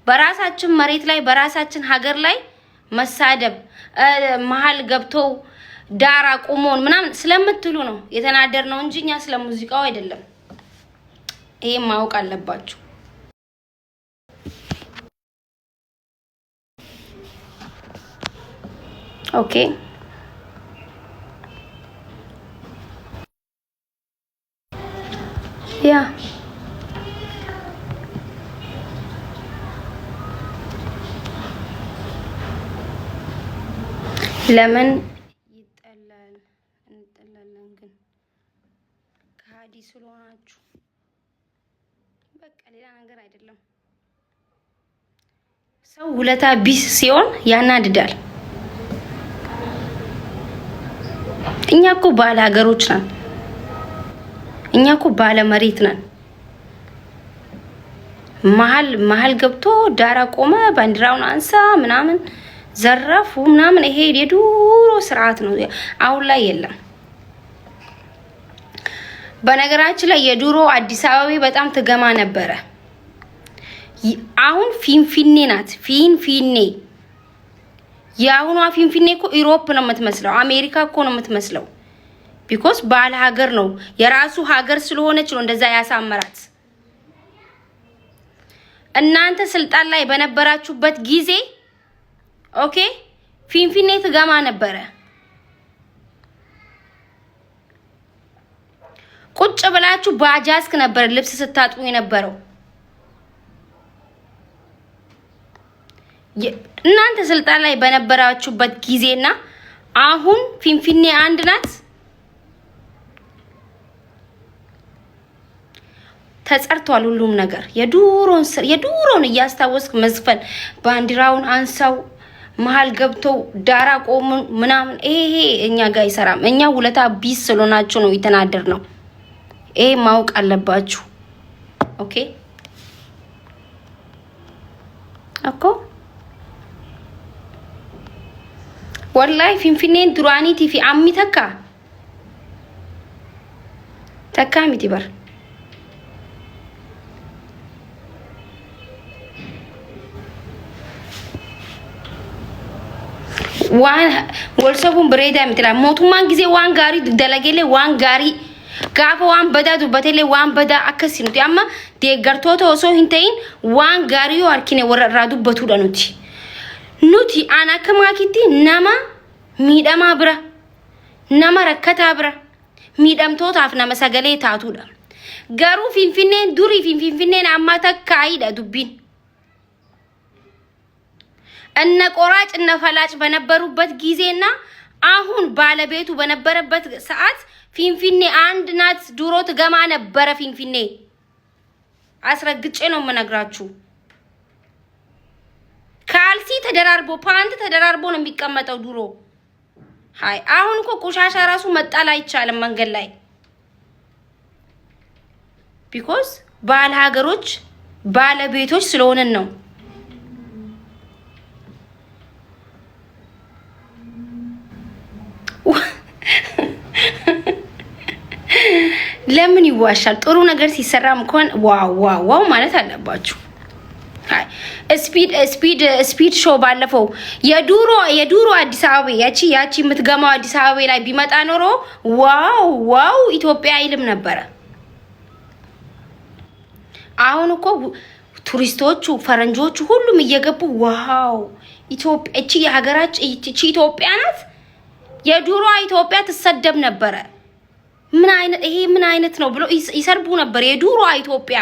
በራሳችን መሬት ላይ በራሳችን ሀገር ላይ መሳደብ መሃል ገብቶ ዳራ ቆሞን ምናምን ስለምትሉ ነው የተናደር ነው እንጂ እኛ ስለ ሙዚቃው አይደለም። ይሄ ማወቅ አለባችሁ። ኦኬ ያ ለምን ይጠላል? እንጠላለን ግን ከሃዲ ስለሆናችሁ በቃ ሌላ ነገር አይደለም። ሰው ውለታ ቢስ ሲሆን ያናድዳል። እኛ እኮ ባለ ሀገሮች ነን። እኛ እኮ ባለ መሬት ነን። መሀል ገብቶ ዳራ ቆመ ባንዲራውን አንሳ ምናምን ዘረፉ ምናምን ይሄ የዱሮ ስርዓት ነው። አሁን ላይ የለም። በነገራችን ላይ የዱሮ አዲስ አበባ በጣም ትገማ ነበረ። አሁን ፊንፊኔ ናት። ፊንፊኔ የአሁኗ ፊንፊኔ እኮ ኢሮፕ ነው የምትመስለው፣ አሜሪካ እኮ ነው የምትመስለው። ቢኮዝ ባለ ሀገር ነው የራሱ ሀገር ስለሆነች ነው እንደዛ ያሳመራት። እናንተ ስልጣን ላይ በነበራችሁበት ጊዜ ኦኬ ፊንፊኔ ትገማ ነበረ። ቁጭ ብላችሁ ባጃስክ ነበር ልብስ ስታጥቡ የነበረው። እናንተ ስልጣን ላይ በነበራችሁበት ጊዜና አሁን ፊንፊኔ አንድ ናት። ተጸርቷል ሁሉም ነገር። የዱሮን እያስታወስክ መዝፈን ባንዲራውን አንሳው መሃል ገብቶ ዳራ ቆሙ ምናምን ይሄ እኛ ጋር አይሰራም። እኛ ውለታ ቢስ ስለሆናችሁ ነው የተናደር ነው። ይሄ ማወቅ አለባችሁ። ኦኬ እኮ ወላሂ ፊንፊኔን ዱራኒ ቲፊ አሚ ተካ ሚቲበር ዋን ወልሰቡን ብሬዳ ምትላ ሞቱማን ጊዜ ዋን ጋሪ ደለገሌ ዋን ጋሪ ጋፈ ዋን በዳ ዱበቴሌ ዋን በዳ አከሲኑት ያማ ደገርቶቶ ሶ ሂንተይን ዋን ጋሪዮ አርኪኔ ወራዱ በቱዳ ኑቲ አና ከማኪቲ ነማ ሚዳማ ብራ ነማ ረከታ ብራ ሚዳምቶት አፍና መሰገሌ ታቱዳ ጋሩ ፊንፊኔን ዱሪ ፊንፊኔን አማታ ካይዳ ዱቢን እነ ቆራጭ እነ ፈላጭ በነበሩበት ጊዜና አሁን ባለቤቱ በነበረበት ሰዓት ፊንፊኔ አንድ ናት። ድሮ ትገማ ነበረ ፊንፊኔ። አስረግጬ ነው የምነግራችሁ። ካልሲ ተደራርቦ ፓንት ተደራርቦ ነው የሚቀመጠው ድሮ። ሃይ አሁን እኮ ቆሻሻ ራሱ መጣል አይቻልም መንገድ ላይ። ቢኮዝ ባለ ሀገሮች ባለቤቶች ስለሆነን ነው። ለምን ይዋሻል? ጥሩ ነገር ሲሰራም እንኳን ዋው ማለት አለባችሁ። ሃይ ስፒድ ሾው ባለፈው የዱሮ አዲስ አበባ ያቺ የምትገማው አዲስ አበባ ላይ ቢመጣ ኖሮ ዋው ኢትዮጵያ አይልም ነበረ። አሁን እኮ ቱሪስቶቹ ፈረንጆቹ ሁሉም እየገቡ ዋው ኢትዮጵያ እቺ የሀገራችን እቺ ኢትዮጵያ ናት። የዱሮ ኢትዮጵያ ትሰደብ ነበረ። ምን አይነት ነው ብሎ ይሰርቡ ነበር የዱሮ ኢትዮጵያ።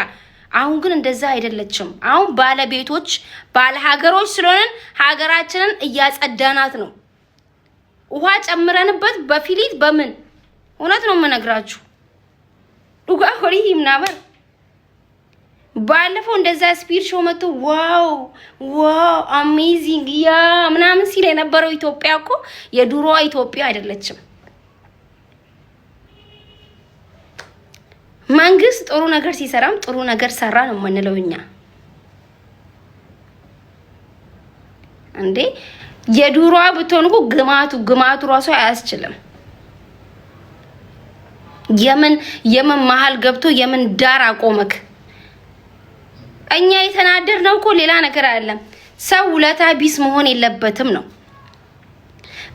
አሁን ግን እንደዛ አይደለችም። አሁን ባለቤቶች ባለ ሀገሮች ስለሆነን ሀገራችንን እያጸዳናት ነው። ውሃ ጨምረንበት በፊሊት በምን እውነት ነው የምነግራችሁ። ዱጋ ሆሪ ምናበር ባለፈው እንደዛ ስፒድ ሾው መጥቶ ዋው አሜዚንግ ያ ምናምን ሲል የነበረው ኢትዮጵያ እኮ የዱሮ ኢትዮጵያ አይደለችም። መንግስት ጥሩ ነገር ሲሰራም ጥሩ ነገር ሰራ ነው የምንለው እኛ። እንዴ የዱሮዋ ብትሆን እኮ ግማቱ ራሱ አያስችልም። የምን መሃል ገብቶ የምን ዳር አቆመክ? እኛ የተናደርነው እኮ ሌላ ነገር አይደለም። ሰው ውለታ ቢስ መሆን የለበትም ነው።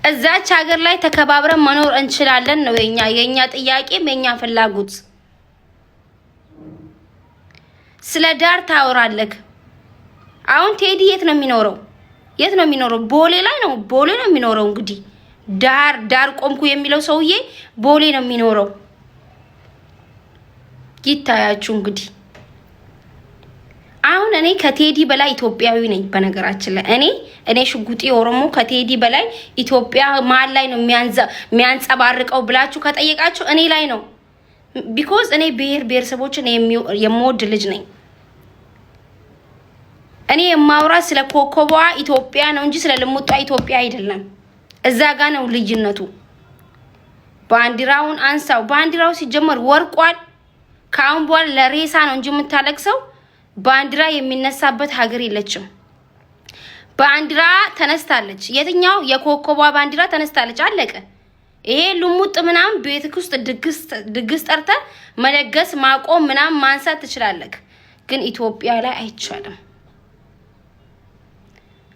እዛች ሀገር ላይ ተከባብረን መኖር እንችላለን ነው የኛ ጥያቄም የኛ ፍላጎት። ስለ ዳር ታወራለህ። አሁን ቴዲ የት ነው የሚኖረው? የት ነው የሚኖረው? ቦሌ ላይ ነው። ቦሌ ነው የሚኖረው። እንግዲህ ዳር ቆምኩ የሚለው ሰውዬ ቦሌ ነው የሚኖረው። ይታያችሁ እንግዲህ። አሁን እኔ ከቴዲ በላይ ኢትዮጵያዊ ነኝ። በነገራችን ላይ እኔ ሽጉጤ ኦሮሞ ከቴዲ በላይ ኢትዮጵያ ማል ላይ ነው የሚያንጸባርቀው ብላችሁ ከጠየቃችሁ እኔ ላይ ነው። ቢኮዝ እኔ ብሔረሰቦችን የምወድ ልጅ ነኝ። እኔ የማውራ ስለ ኮከቧ ኢትዮጵያ ነው እንጂ ስለ ልሙጧ ኢትዮጵያ አይደለም። እዛ ጋ ነው ልዩነቱ። ባንዲራውን አንሳው። ባንዲራው ሲጀመር ወርቋል። ካሁን በኋላ ለሬሳ ነው እንጂ የምታለቅሰው ባንዲራ የሚነሳበት ሀገር የለችም። ባንዲራ ተነስታለች። የትኛው የኮከቧ ባንዲራ ተነስታለች። አለቀ። ይሄ ልሙጥ ምናምን ቤትክ ውስጥ ድግስ ጠርተ መለገስ ማቆም ምናምን ማንሳት ትችላለህ፣ ግን ኢትዮጵያ ላይ አይቻልም።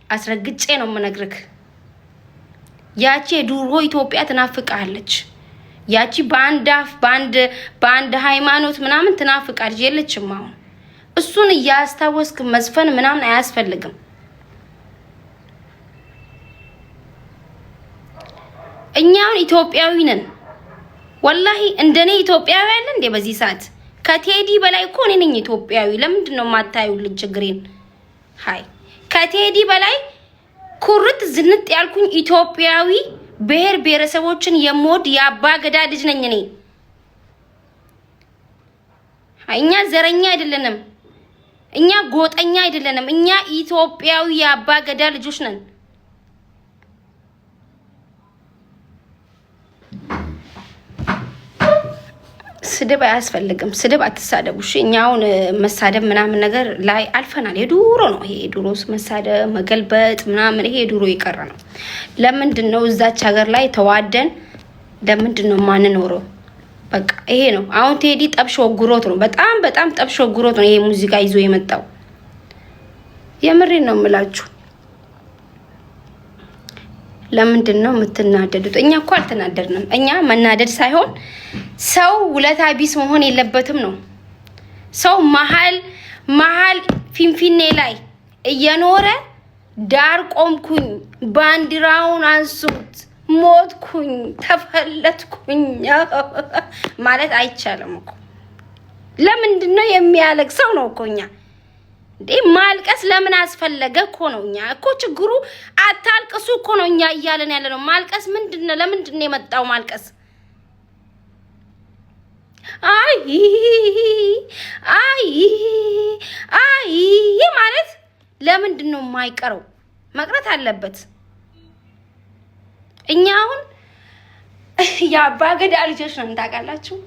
አስረግጬ ነው የምነግርህ። ያቺ የዱሮ ኢትዮጵያ ትናፍቃለች። ያቺ ባንድ ሃይማኖት ምናምን ትናፍቃለች። የለችም አሁን። እሱን እያስታወስክ መስፈን ምናምን አያስፈልግም። እኛውን ኢትዮጵያዊ ነን። ወላሂ እንደኔ ኢትዮጵያዊ አለ እንዴ በዚህ ሰዓት? ከቴዲ በላይ እኮ እኔ ነኝ ኢትዮጵያዊ። ለምንድን ነው የማታዩልኝ ችግሬን? ሃይ ከቴዲ በላይ ኩርት ዝንጥ ያልኩኝ ኢትዮጵያዊ ብሔረሰቦችን የምወድ የአባ ገዳ ልጅ ነኝ እኔ። እኛ ዘረኛ አይደለንም። እኛ ጎጠኛ አይደለንም። እኛ ኢትዮጵያዊ የአባ ገዳ ልጆች ነን። ስድብ አያስፈልግም። ስድብ አትሳደቡ እሺ። እኛውን መሳደብ ምናምን ነገር ላይ አልፈናል። የዱሮ ነው ይሄ። የዱሮ መሳደብ መገልበጥ ምናምን ይሄ የዱሮ የቀረ ነው። ለምንድን ነው እዛች ሀገር ላይ ተዋደን ለምንድን ነው ማንኖረው? በቃ ይሄ ነው። አሁን ቴዲ ጠብሾ ጉሮት ነው። በጣም ጠብሾ ጉሮት ነው ይሄ ሙዚቃ ይዞ የመጣው። የምሬን ነው የምላችሁ። ለምንድን ነው የምትናደዱት? እኛ እኮ አልተናደድንም። እኛ መናደድ ሳይሆን ሰው ውለታ ቢስ መሆን የለበትም ነው። ሰው መሀል ፊንፊኔ ላይ እየኖረ ዳር ቆምኩኝ፣ ባንዲራውን አንሱት፣ ሞትኩኝ፣ ተፈለጥኩኝ ማለት አይቻልም እኮ። ለምንድን ነው የሚያለቅሰው ነው እኮ እኛ እንዴ ማልቀስ ለምን አስፈለገ እኮ ነው። እኛ እኮ ችግሩ አታልቅሱ እኮ ነው እኛ እያለን ያለ ነው። ማልቀስ ምንድነው? ለምንድን ነው የመጣው ማልቀስ? አይ ማለት ለምንድን ነው የማይቀረው? መቅረት አለበት። እኛ አሁን የአባ ገዳ ልጆች ነን ታውቃላችሁ።